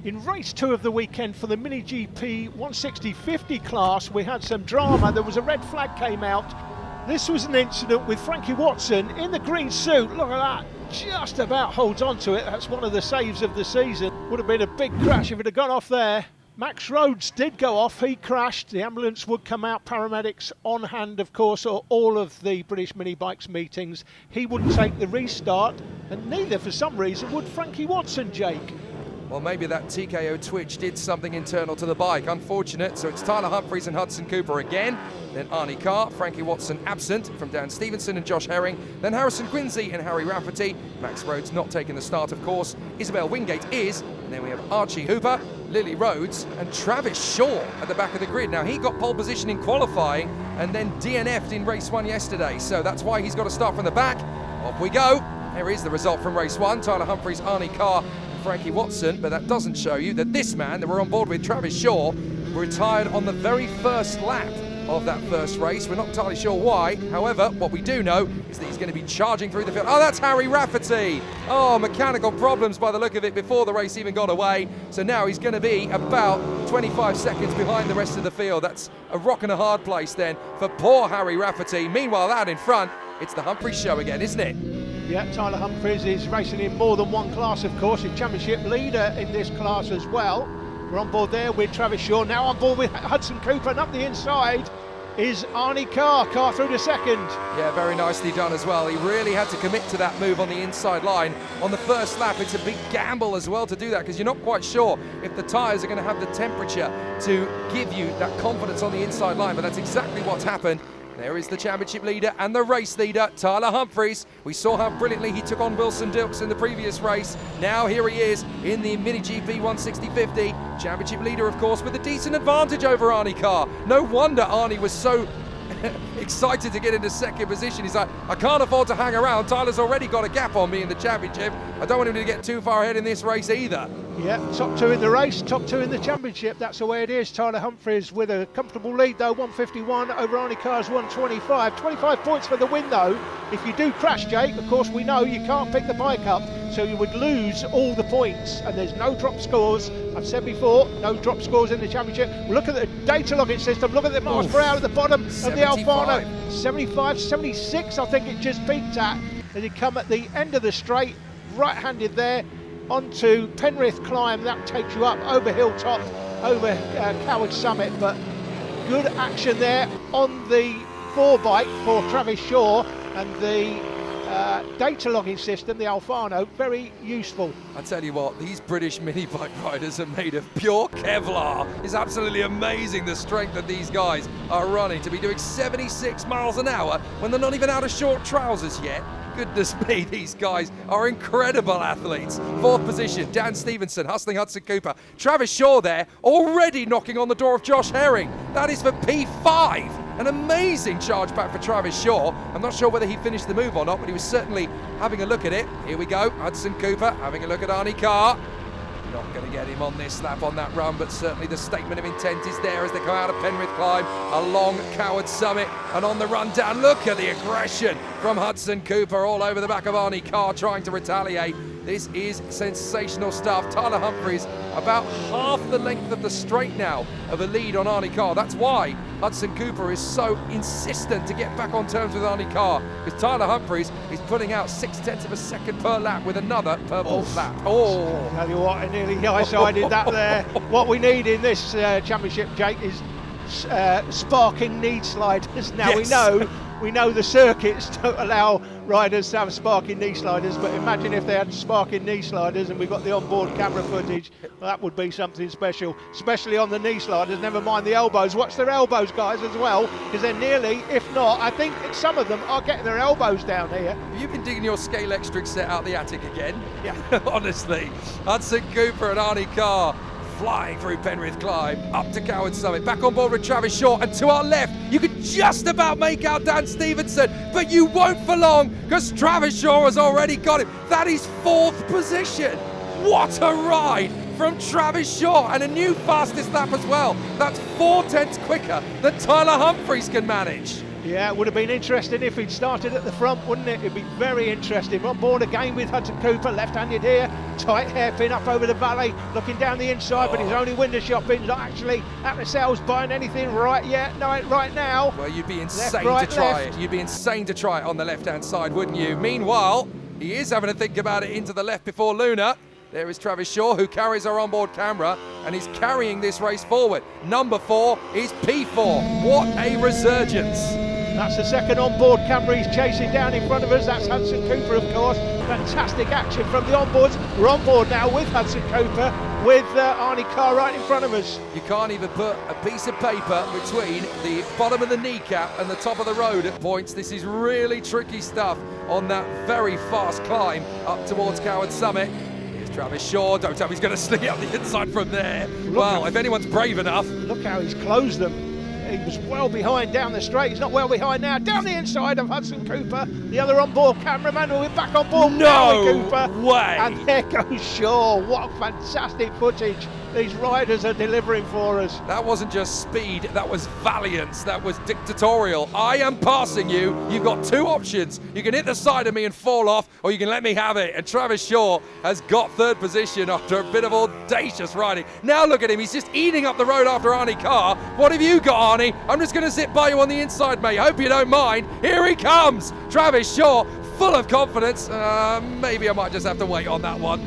In race 2 of the weekend for the MiniGP 160/50 class, we had some drama. There was a red flag came out. This was an incident with Frankie Watson in the green suit. Look at that, just about holds on to it. That's one of the saves of the season. Would have been a big crash if it had gone off there. Max Rhodes did go off, he crashed. The ambulance would come out, paramedics on hand, of course, or all of the British Minibikes meetings. He wouldn't take the restart, and neither, for some reason, would Frankie Watson, Jake. Well, maybe that TKO twitch did something internal to the bike. Unfortunate. So it's Tyler Humphries and Hudson Cooper again. Then Arnie Carr, Frankie Watson absent from Dan Stevenson and Josh Herring. Then Harrison Quincy and Harry Rafferty. Max Rhodes not taking the start, of course. Isabel Wingate is. And then we have Archie Hooper, Lily Rhodes and Travis Shaw at the back of the grid. Now, he got pole position in qualifying and then DNF'd in race 1 yesterday. So that's why he's got to start from the back. Off we go. Here is the result from race 1. Tyler Humphries, Arnie Carr, Frankie Watson, but that doesn't show you that this man that we're on board with, Travis Shaw, retired on the very first lap of that first race. We're not entirely sure why. However, what we do know is that he's going to be charging through the field. Oh, that's Harry Rafferty. Oh, mechanical problems by the look of it before the race even got away. So now he's going to be about 25 seconds behind the rest of the field. That's a rock and a hard place then for poor Harry Rafferty. Meanwhile, out in front, it's the Humphries show again, isn't it? Yeah, Tyler Humphries is racing in more than one class, of course. He's championship leader in this class as well. We're on board there with Travis Shaw, now on board with Hudson Cooper, and up the inside is Arnie Carr. Carr through to second. Yeah, very nicely done as well. He really had to commit to that move on the inside line. On the first lap, it's a big gamble as well to do that because you're not quite sure if the tyres are going to have the temperature to give you that confidence on the inside line, but that's exactly what's happened. There is the championship leader and the race leader, Tyler Humphries. We saw how brilliantly he took on Wilson Dilks in the previous race. Now here he is in the MiniGP 160/50. Championship leader, of course, with a decent advantage over Arnie Carr. No wonder Arnie was so excited to get into second position. He's like, I can't afford to hang around. Tyler's already got a gap on me in the championship. I don't want him to get too far ahead in this race either. Yeah, top 2 in the race, top 2 in the championship. That's the way it is. Tyler Humphries with a comfortable lead though, 151 over Arnie Carr's 125. 25 points for the win though. If you do crash, Jake, of course we know you can't pick the bike up, so you would lose all the points, and there's no drop scores. I've said before, no drop scores in the championship. Look at the data logging system, look at the miles per hour at the bottom of the Alfano. 75, 76 I think it just peaked at. As you come at the end of the straight, right-handed there, onto Penrith Climb. That takes you up over Hilltop, over Coward Summit, but good action there on the 4-bike for Travis Shaw, and the data logging system, the Alfano, very useful. I tell you what, these British mini bike riders are made of pure Kevlar. It's absolutely amazing the strength that these guys are running to be doing 76 miles an hour when they're not even out of short trousers yet. Goodness me, these guys are incredible athletes. 4th position, Dan Stevenson, hustling Hudson Cooper. Travis Shaw there, already knocking on the door of Josh Herring. That is for P5. An amazing charge back for Travis Shaw. I'm not sure whether he finished the move or not, but he was certainly having a look at it. Here we go, Hudson Cooper having a look at Arnie Carr. Not going to get him on this lap on that run, but certainly the statement of intent is there as they come out of Penrith Climb, along Coward Summit, and on the run down. Look at the aggression from Hudson Cooper all over the back of Arnie Carr, trying to retaliate. This is sensational stuff. Tyler Humphries about half the length of the straight now of a lead on Arnie Carr. That's why Hudson Cooper is so insistent to get back on terms with Arnie Carr, because Tyler Humphries is putting out 0.6 of a second per lap with another purple lap. Oh, tell you what, I nearly high-sided that there. What we need in this championship, Jake, is sparking knee sliders. Now yes. We know the circuits don't allow riders to have sparking knee sliders, but imagine if they had sparking knee sliders and we got the onboard camera footage. Well, that would be something special, especially on the knee sliders, never mind the elbows. Watch their elbows, guys, as well, because they're nearly, if not, I think some of them are getting their elbows down here. Have you been digging your Scale Extric set out the attic again? Yeah. Honestly, Hudson Cooper and Arnie Carr flying through Penrith Climb, up to Coward Summit, back on board with Travis Shaw, and to our left, you could just about make out Dan Stevenson, but you won't for long, because Travis Shaw has already got him. That is 4th position. What a ride from Travis Shaw, and a new fastest lap as well. That's 0.4 quicker than Tyler Humphries can manage. Yeah, it would have been interesting if he'd started at the front, wouldn't it? It'd be very interesting. On board again with Hudson Cooper, left-handed here, tight hairpin up over the valley, looking down the inside, but his only window shopping's not actually at the sales buying anything right yet. No, right now. Well, you'd be insane to try it. You'd be insane to try it on the left-hand side, wouldn't you? Meanwhile, he is having to think about it into the left before Luna. There is Travis Shaw, who carries our onboard camera, and he's carrying this race forward. Number 4 is P4. What a resurgence. That's the second onboard camera he's chasing down in front of us. That's Hudson Cooper, of course. Fantastic action from the onboards. We're on board now with Hudson Cooper, with Arnie Carr right in front of us. You can't even put a piece of paper between the bottom of the kneecap and the top of the road at points. This is really tricky stuff on that very fast climb up towards Coward Summit. Travis Shaw, don't tell me he's going to sneak out the inside from there. Well, if anyone's brave enough. Look how he's closed them. He was well behind down the straight. He's not well behind now. Down the inside of Hudson Cooper. The other onboard cameraman, we're back on board. No Cooper. way. And there goes Shaw. What fantastic footage these riders are delivering for us. That wasn't just speed, that was valiance, that was dictatorial. I am passing you. You've got 2 options. You can hit the side of me and fall off, or you can let me have it. And Travis Shaw has got 3rd position after a bit of audacious riding. Now look at him, he's just eating up the road after Arnie Carr. What have you got, Arnie? I'm just going to sit by you on the inside, mate. Hope you don't mind. Here he comes. Travis Shaw, full of confidence. Maybe I might just have to wait on that one.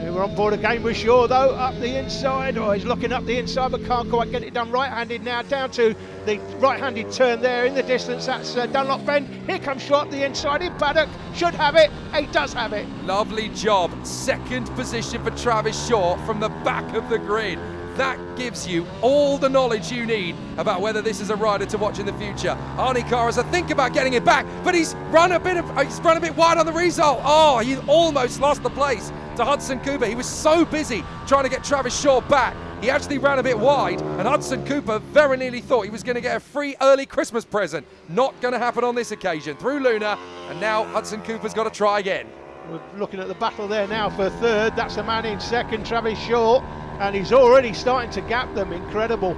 We're on board again with Shaw though, up the inside. Oh, he's looking up the inside but can't quite get it done right-handed now. Down to the right-handed turn there in the distance. That's Dunlop Bend. Here comes Shaw up the inside in paddock. Should have it. He does have it. Lovely job. 2nd position for Travis Shaw from the back of the grid. That gives you all the knowledge you need about whether this is a rider to watch in the future. Arnie Carr has a think about getting it back, but he's run a bit wide on the result. Oh, he almost lost the place to Hudson Cooper. He was so busy trying to get Travis Shaw back. He actually ran a bit wide, and Hudson Cooper very nearly thought he was going to get a free early Christmas present. Not going to happen on this occasion. Through Luna, and now Hudson Cooper's got to try again. We're looking at the battle there now for 3rd. That's a man in 2nd, Travis Shaw, and he's already starting to gap them. Incredible.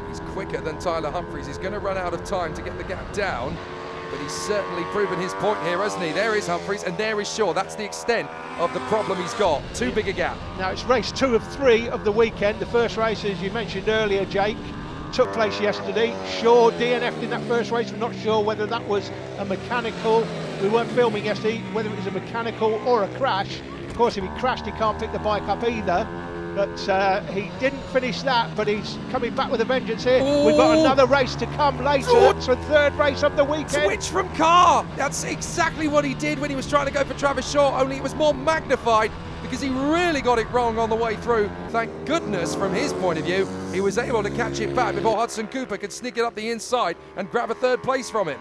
He's quicker than Tyler Humphries. He's going to run out of time to get the gap down, but he's certainly proven his point here, hasn't he? There is Humphries and there is Shaw. That's the extent of the problem he's got. Too big a gap. Now it's race 2 of 3 of the weekend. The first race, as you mentioned earlier, Jake, took place yesterday. Shaw DNF'd in that first race. We're not sure whether that was a mechanical. We weren't filming yesterday, whether it was a mechanical or a crash. Of course, if he crashed, he can't pick the bike up either. But he didn't finish that, but he's coming back with a vengeance here. Ooh. We've got another race to come later. It's the 3rd race of the weekend. Switch from Carr. That's exactly what he did when he was trying to go for Travis Shaw, only it was more magnified because he really got it wrong on the way through. Thank goodness, from his point of view, he was able to catch it back before Hudson Cooper could sneak it up the inside and grab a 3rd place from him.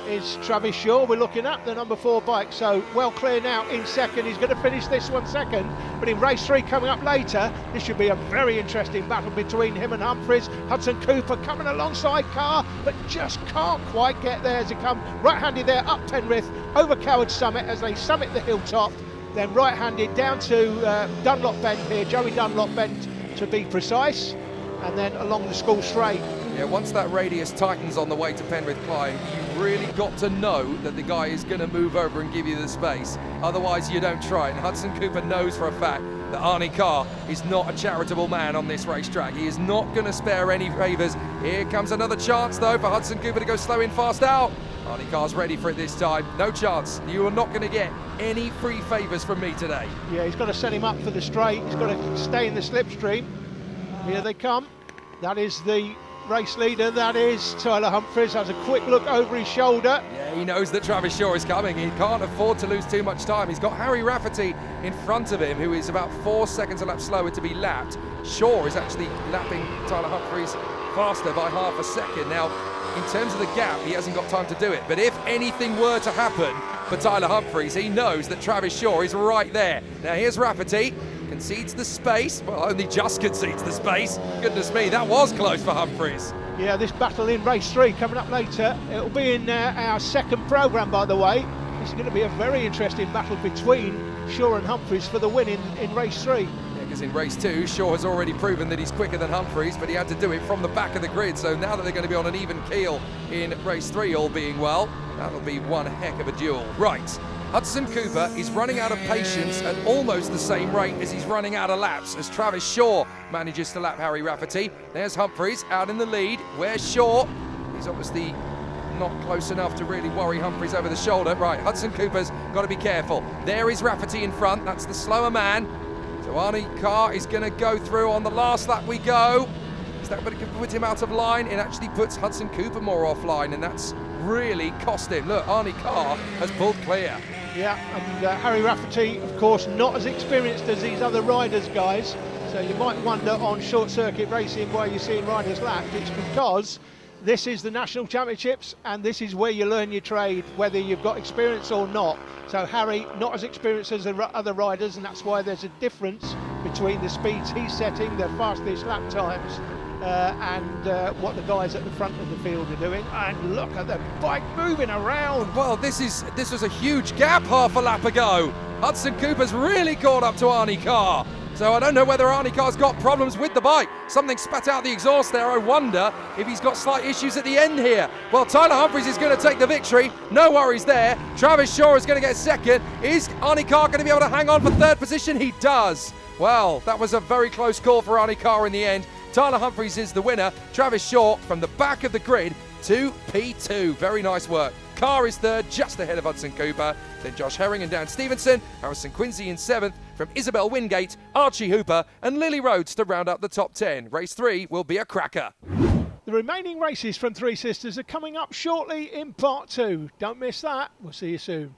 Is Travis Shaw. We're looking at the number 4 bike, so well clear now in 2nd. He's going to finish this one 2nd, but in race 3 coming up later, this should be a very interesting battle between him and Humphries. Hudson Cooper coming alongside Carr, but just can't quite get there as he comes right-handed there up Penrith, over Coward Summit as they summit the hilltop, then right-handed down to Dunlop Bend here, Joey Dunlop Bend to be precise, and then along the School Straight. Yeah, once that radius tightens on the way to Penrith Climb, you've really got to know that the guy is going to move over and give you the space. Otherwise, you don't try it. And Hudson Cooper knows for a fact that Arnie Carr is not a charitable man on this racetrack. He is not going to spare any favours. Here comes another chance, though, for Hudson Cooper to go slow in, fast out. Arnie Carr's ready for it this time. No chance. You are not going to get any free favours from me today. Yeah, he's got to set him up for the straight. He's got to stay in the slipstream. Here they come. That is the race leader, that is Tyler Humphries. Has a quick look over his shoulder. Yeah, he knows that Travis Shaw is coming. He can't afford to lose too much time. He's got Harry Rafferty in front of him, who is about 4 seconds a lap slower to be lapped. Shaw is actually lapping Tyler Humphries faster by half a second. Now, in terms of the gap, he hasn't got time to do it. But if anything were to happen for Tyler Humphries, he knows that Travis Shaw is right there. Now, here's Rafferty. Concedes the space, well, only just concedes the space. Goodness me, that was close for Humphries. Yeah, this battle in race 3 coming up later. It'll be in our 2nd programme, by the way. It's going to be a very interesting battle between Shaw and Humphries for the win in race 3. Yeah, because in race 2, Shaw has already proven that he's quicker than Humphries, but he had to do it from the back of the grid. So now that they're going to be on an even keel in race 3, all being well, that'll be one heck of a duel. Right, Hudson Cooper is running out of patience at almost the same rate as he's running out of laps, as Travis Shaw manages to lap Harry Rafferty. There's Humphries out in the lead. Where's Shaw? He's obviously not close enough to really worry Humphries over the shoulder. Right, Hudson Cooper's got to be careful. There is Rafferty in front. That's the slower man. So Arnie Carr is going to go through on the last lap we go. Is that going to put him out of line? It actually puts Hudson Cooper more offline, and that's really cost him. Look, Arnie Carr has pulled clear. Yeah, and Harry Rafferty, of course, not as experienced as these other riders, guys. So you might wonder on short circuit racing why you're seeing riders lapped. It's because this is the National Championships, and this is where you learn your trade, whether you've got experience or not. So Harry, not as experienced as the other riders, and that's why there's a difference between the speeds he's setting, the fastest lap times, and what the guys at the front of the field are doing. And look at the bike moving around. Well, this was a huge gap half a lap ago. Hudson Cooper's really caught up to Arnie Carr. So I don't know whether Arnie Carr's got problems with the bike. Something spat out the exhaust there. I wonder if he's got slight issues at the end here. Well, Tyler Humphries is going to take the victory. No worries there. Travis Shaw is going to get second. Is Arnie Carr going to be able to hang on for third position? He does. Well, that was a very close call for Arnie Carr in the end. Tyler Humphries is the winner. Travis Shaw from the back of the grid to P2. Very nice work. Carr is third, just ahead of Hudson Cooper. Then Josh Herring and Dan Stevenson, Harrison Quincy in seventh, from Isabel Wingate, Archie Hooper and Lily Rhodes to round up the top 10. Race 3 will be a cracker. The remaining races from Three Sisters are coming up shortly in part 2. Don't miss that. We'll see you soon.